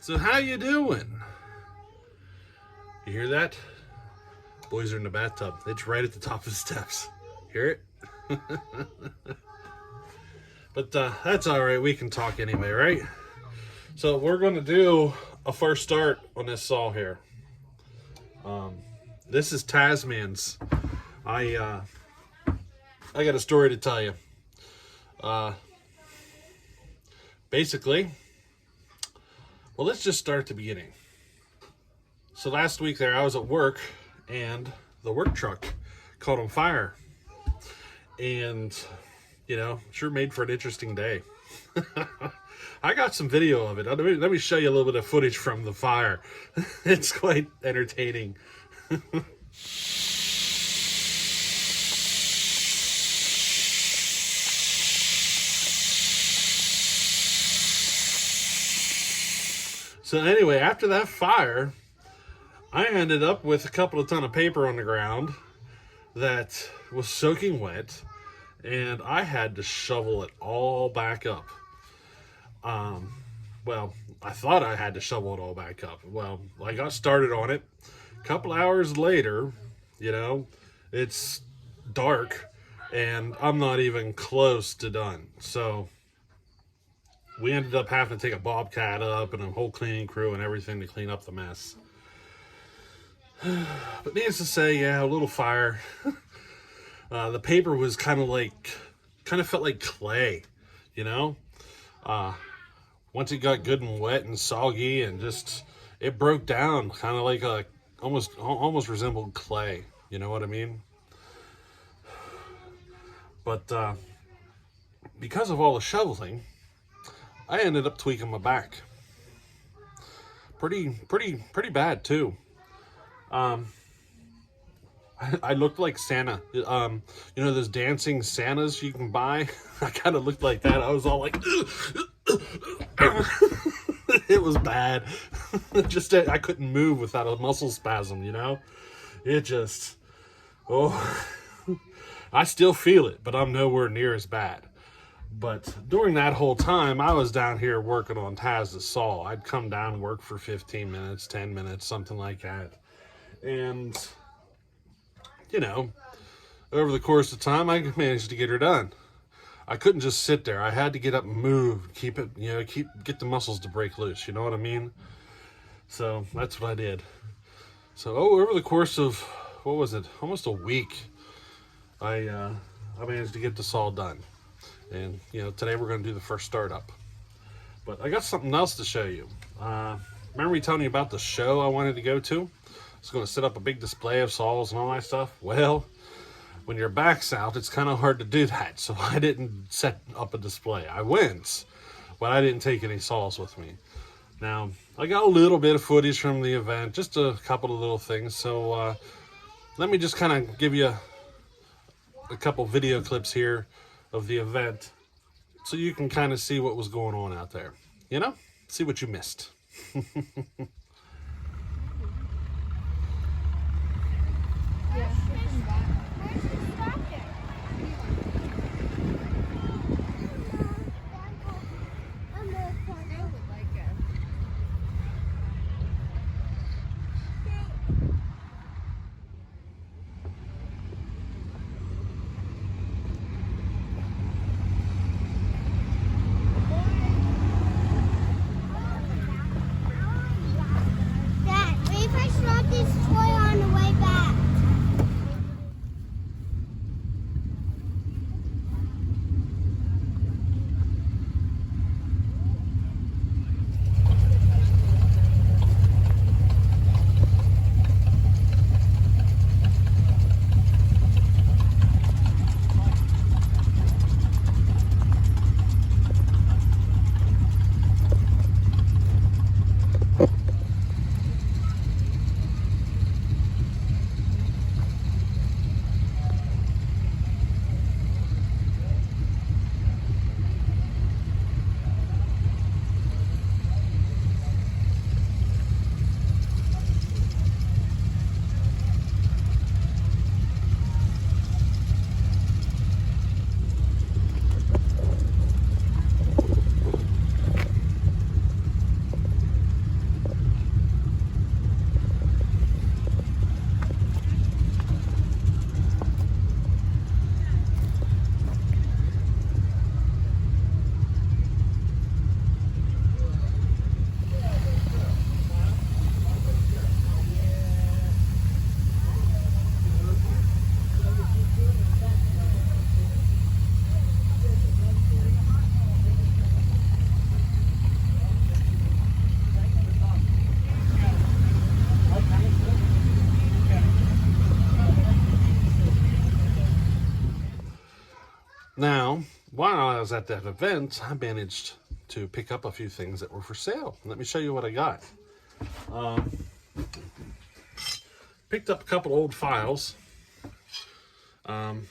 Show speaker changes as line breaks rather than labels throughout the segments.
So how you doing? You hear that? Boys are in the bathtub. It's right at the top of the steps. Hear it? But that's all right. We can talk anyway, right? So we're going to do a first start on this saw here. This is TazMan's. I got a story to tell you. Basically, well, let's just start at the beginning. So last week there, I was at work, and the work truck caught on fire. And, you know, sure made for an interesting day. I got some video of it. Let me show you a little bit of footage from the fire. It's quite entertaining. So anyway, after that fire, I ended up with a couple of ton of paper on the ground that was soaking wet, and I had to shovel it all back up. Well, I thought I had to shovel it all back up. Well, I got started on it. A couple hours later, you know, it's dark, and I'm not even close to done. So we ended up having to take a bobcat up and a whole cleaning crew and everything to clean up the mess. But needless to say, yeah, a little fire. The paper was kind of felt like clay, you know? Once it got good and wet and soggy and just, it broke down, kind of like almost resembled clay, you know what I mean? But because of all the shoveling, I ended up tweaking my back. Pretty bad too. I looked like Santa. You know those dancing Santas you can buy? I kind of looked like that. I was all like, it was bad. Just I couldn't move without a muscle spasm, you know? It just, oh, I still feel it, but I'm nowhere near as bad. But during that whole time, I was down here working on Taz's saw. I'd come down and work for 15 minutes, 10 minutes, something like that. And, you know, over the course of time, I managed to get her done. I couldn't just sit there. I had to get up and move, keep it, you know, get the muscles to break loose. You know what I mean? So that's what I did. So, over the course of, what was it? Almost a week, I managed to get the saw done. And, you know, today we're going to do the first startup. But I got something else to show you. Remember me telling you about the show I wanted to go to? I was going to set up a big display of saws and all that stuff. Well, when your back's out, it's kind of hard to do that. So I didn't set up a display. I went, but I didn't take any saws with me. Now, I got a little bit of footage from the event, just a couple of little things. So let me just kind of give you a couple video clips here of the event so you can kind of see what was going on out there. You know? See what you missed. Now, while I was at that event, I managed to pick up a few things that were for sale. Let me show you what I got. Picked up a couple old files. I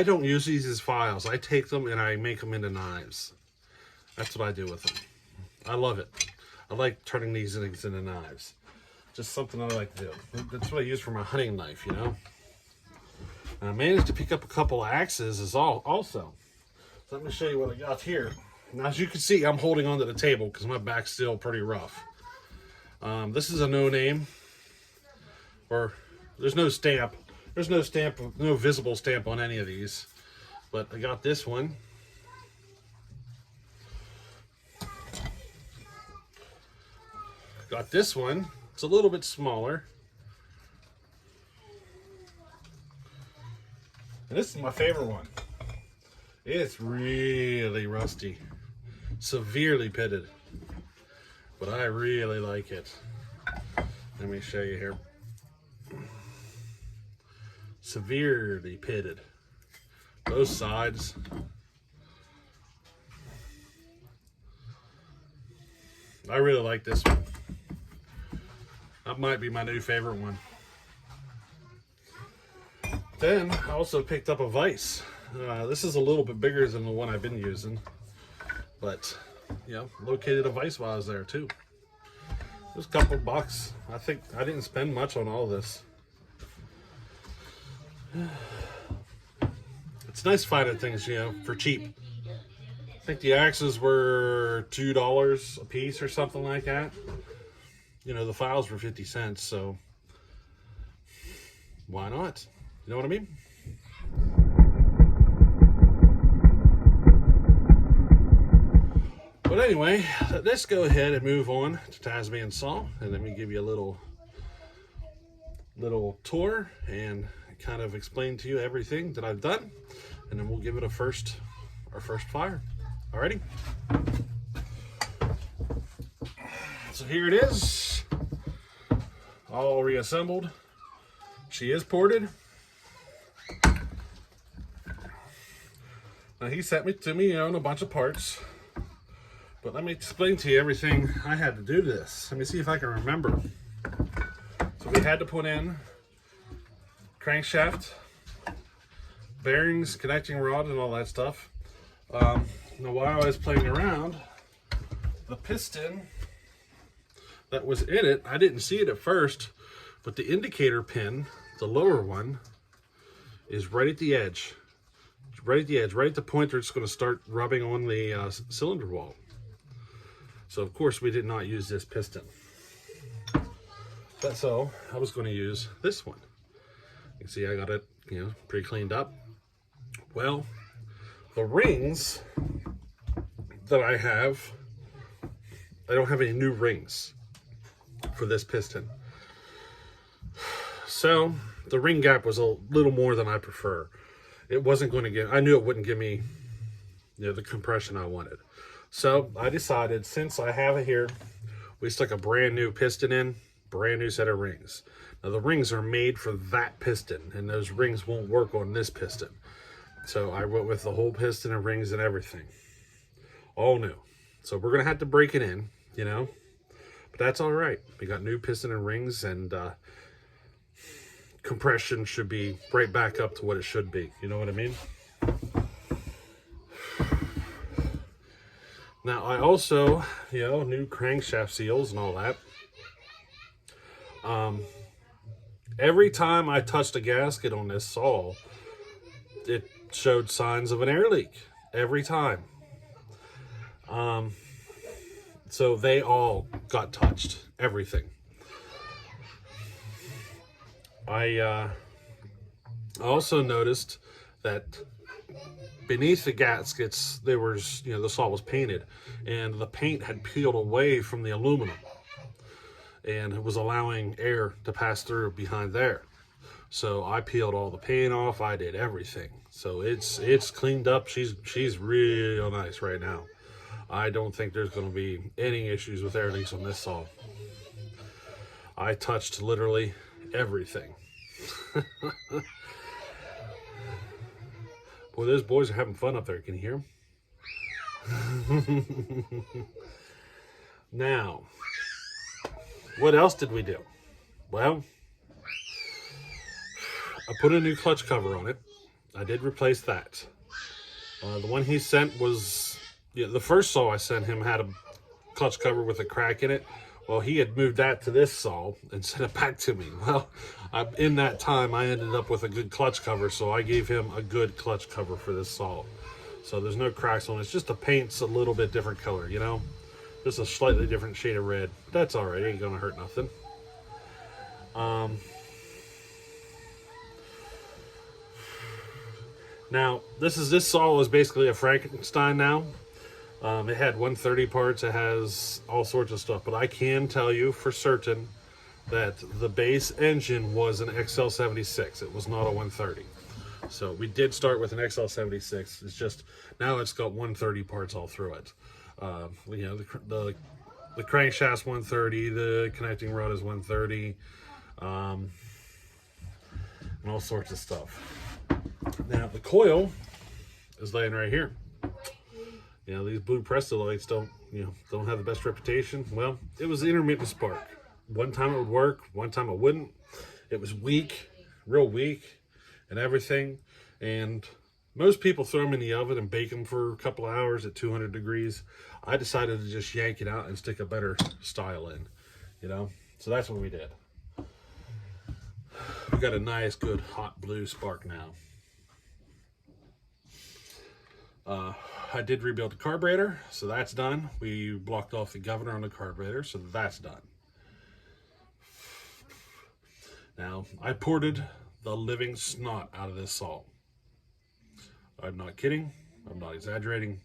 don't use these as files. I take them and I make them into knives. That's what I do with them. I love it. I like turning these things into knives. Just something I like to do. That's what I use for my hunting knife, you know. And I managed to pick up a couple axes as also. So let me show you what I got here. Now, as you can see, I'm holding onto the table because my back's still pretty rough. This is a no-name, or there's no stamp. There's no stamp, no visible stamp on any of these. But I got this one. Got this one. It's a little bit smaller. And this is my favorite one. It's really rusty. Severely pitted. But I really like it. Let me show you here. Severely pitted. Both sides. I really like this one. That might be my new favorite one. Then I also picked up a vise. This is a little bit bigger than the one I've been using, but you know, located a vise while I was there too. It was a couple bucks. I think I didn't spend much on all this. It's nice finding things, you know, for cheap. I think the axes were $2 a piece or something like that. You know, the files were 50 cents, so why not? You know what I mean? But anyway, let's go ahead and move on to TazMan Saw, and let me give you a little tour and kind of explain to you everything that I've done, and then we'll give it our first fire. Alrighty? So here it is, all reassembled. She is ported. Now he sent me a bunch of parts, but let me explain to you everything I had to do to this. Let me see if I can remember. So we had to put in crankshaft, bearings, connecting rod, and all that stuff. Now while I was playing around, the piston that was in it, I didn't see it at first, but the indicator pin, the lower one, is right at the edge. Right at the edge, right at the point where it's going to start rubbing on the cylinder wall. So of course we did not use this piston. But so I was going to use this one. You can see I got it, you know, pretty cleaned up. Well, the rings that I have, I don't have any new rings for this piston. So the ring gap was a little more than I prefer. It wasn't going to give, I knew it wouldn't give me, you know, the compression I wanted. So I decided, since I have it here, we stuck a brand new piston in, brand new set of rings. Now the rings are made for that piston, and those rings won't work on this piston. So I went with the whole piston and rings and everything. All new. So we're going to have to break it in, you know, but that's all right. We got new piston and rings, and compression should be right back up to what it should be. You know what I mean? Now I also, you know, new crankshaft seals and all that. Every time I touched a gasket on this saw, it showed signs of an air leak. Every time. So they all got touched. Everything. I also noticed that beneath the gaskets, there was, you know, the saw was painted, and the paint had peeled away from the aluminum, and it was allowing air to pass through behind there. So I peeled all the paint off. I did everything. So it's cleaned up. She's real nice right now. I don't think there's going to be any issues with air leaks on this saw. I touched literally everything. Boy, those boys are having fun up there. Can you hear them? Now, what else did we do? Well, I put a new clutch cover on it. I did replace that. The one he sent was, the first saw I sent him had a clutch cover with a crack in it. Well, he had moved that to this saw and sent it back to me. Well, in that time, I ended up with a good clutch cover, so I gave him a good clutch cover for this saw. So there's no cracks on it. It's just the paint's a little bit different color, you know? Just a slightly different shade of red. That's all right. Ain't gonna hurt nothing. Now, this saw is basically a Frankenstein now. It had 130 parts. It has all sorts of stuff. But I can tell you for certain that the base engine was an XL-76. It was not a 130. So we did start with an XL-76. It's just now it's got 130 parts all through it. You know, the crankshaft's 130. The connecting rod is 130. And all sorts of stuff. Now the coil is laying right here. You know, these blue Presto lights don't have the best reputation. Well, it was intermittent spark. One time it would work, one time it wouldn't. It was weak, real weak, and everything. And most people throw them in the oven and bake them for a couple of hours at 200 degrees. I decided to just yank it out and stick a better style in, you know. So that's what we did. We got a nice, good, hot blue spark now. I did rebuild the carburetor, so that's done. We blocked off the governor on the carburetor, so that's done. Now, I ported the living snot out of this saw. I'm not kidding. I'm not exaggerating.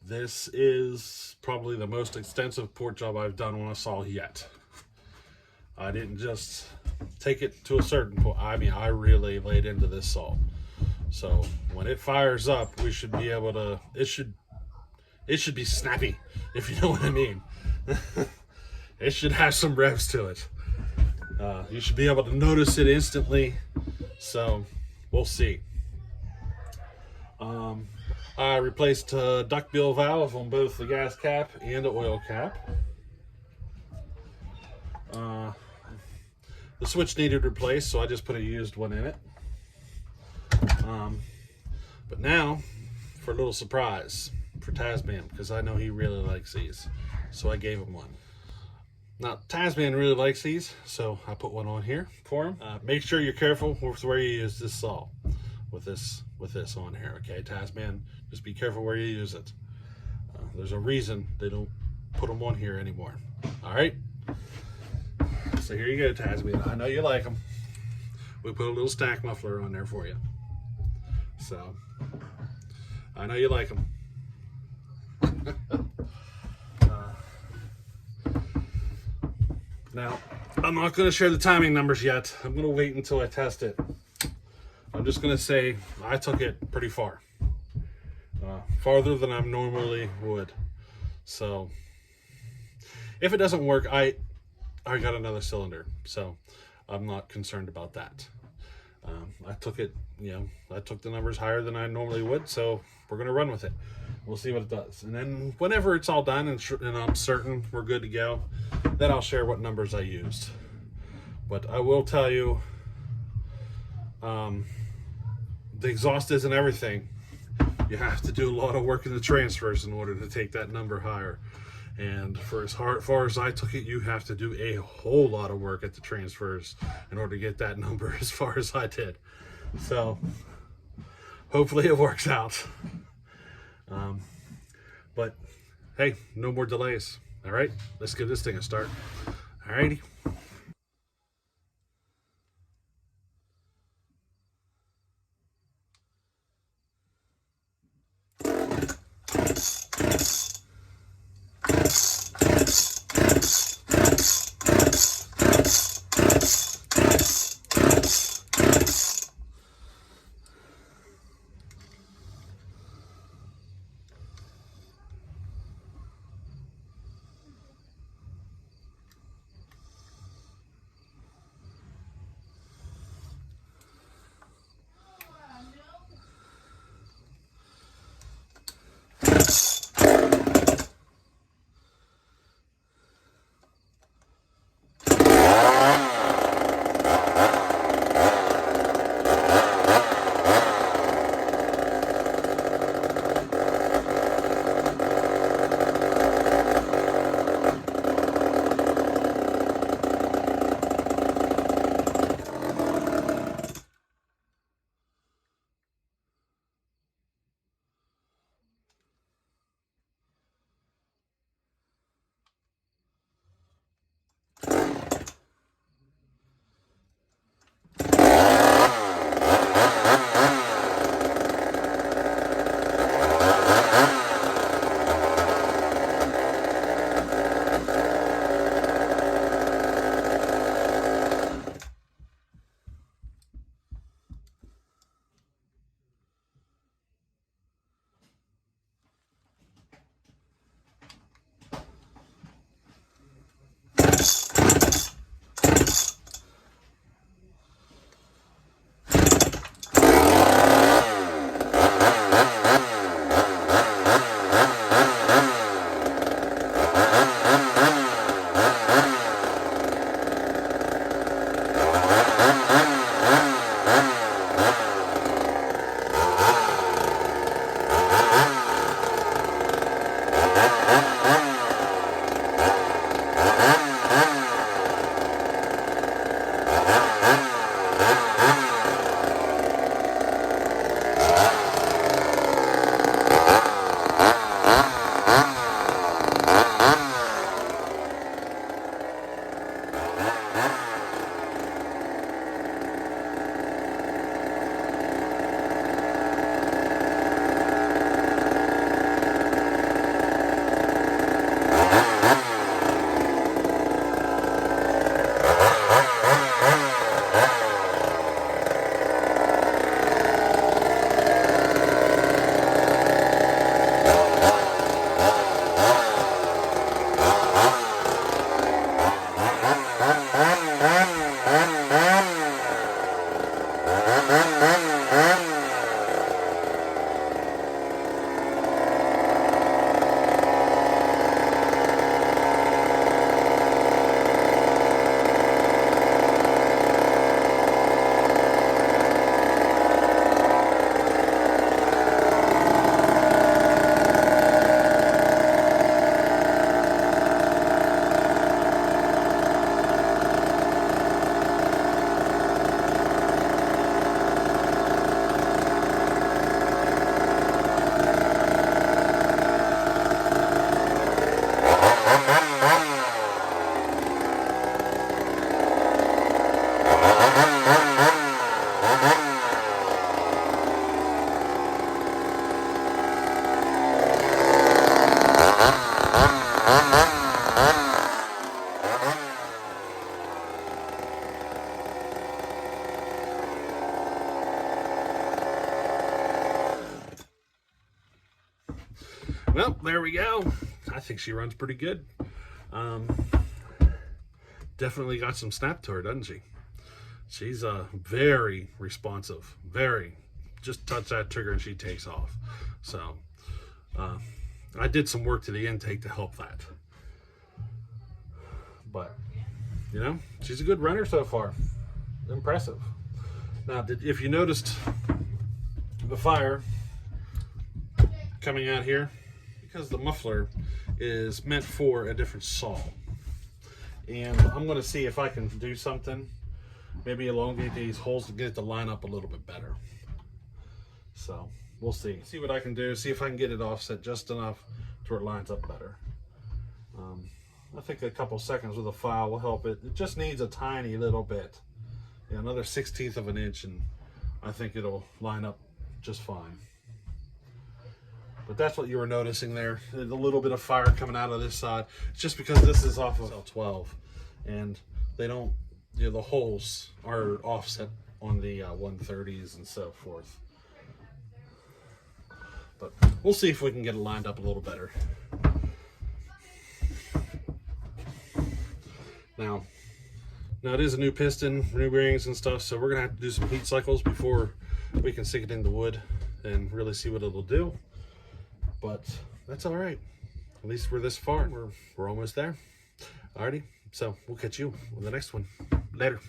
This is probably the most extensive port job I've done on a saw yet. I didn't just take it to a certain point. I mean, I really laid into this saw. So when it fires up, we should be able to, it should be snappy, if you know what I mean. It should have some revs to it. You should be able to notice it instantly. So we'll see. I replaced a duckbill valve on both the gas cap and the oil cap. The switch needed replaced, so I just put a used one in it. But now, for a little surprise for TazMan, because I know he really likes these, so I gave him one. Now, TazMan really likes these, so I put one on here for him. Make sure you're careful with where you use this saw with this on here, okay? TazMan, just be careful where you use it. There's a reason they don't put them on here anymore. All right? So here you go, TazMan. I know you like them. We put a little stack muffler on there for you. So, I know you like them. Now, I'm not going to share the timing numbers yet. I'm going to wait until I test it. I'm just going to say I took it pretty far. Farther than I normally would. So, if it doesn't work, I got another cylinder. So, I'm not concerned about that. I took it, I took the numbers higher than I normally would, so we're going to run with it. We'll see what it does. And then whenever it's all done and I'm certain we're good to go, then I'll share what numbers I used. But I will tell you, the exhaust isn't everything. You have to do a lot of work in the transfers in order to take that number higher. And for as far as I took it, you have to do a whole lot of work at the transfers in order to get that number as far as I did. So hopefully it works out. But hey, no more delays. All right, let's give this thing a start. All righty. Well, there we go. I think she runs pretty good. Definitely got some snap to her, doesn't she? She's very responsive. Very. Just touch that trigger and she takes off. So, I did some work to the intake to help that. But, you know, she's a good runner so far. Impressive. Now, if you noticed the fire coming out here, because the muffler is meant for a different saw. And I'm going to see if I can do something, maybe elongate these holes to get it to line up a little bit better. So we'll see what I can do, see if I can get it offset just enough to where it lines up better. I think a couple seconds with a file will help it. It just needs a tiny little bit, yeah, another 1/16 of an inch, and I think it'll line up just fine. But that's what you were noticing there, a little bit of fire coming out of this side. It's just because this is off of XL-12, and they don't, you know, the holes are offset on the 130s and so forth. But we'll see if we can get it lined up a little better. Now it is a new piston, new bearings and stuff, so we're gonna have to do some heat cycles before we can stick it in the wood and really see what it'll do. But that's all right. At least we're this far. We're almost there. Alrighty. So we'll catch you on the next one. Later.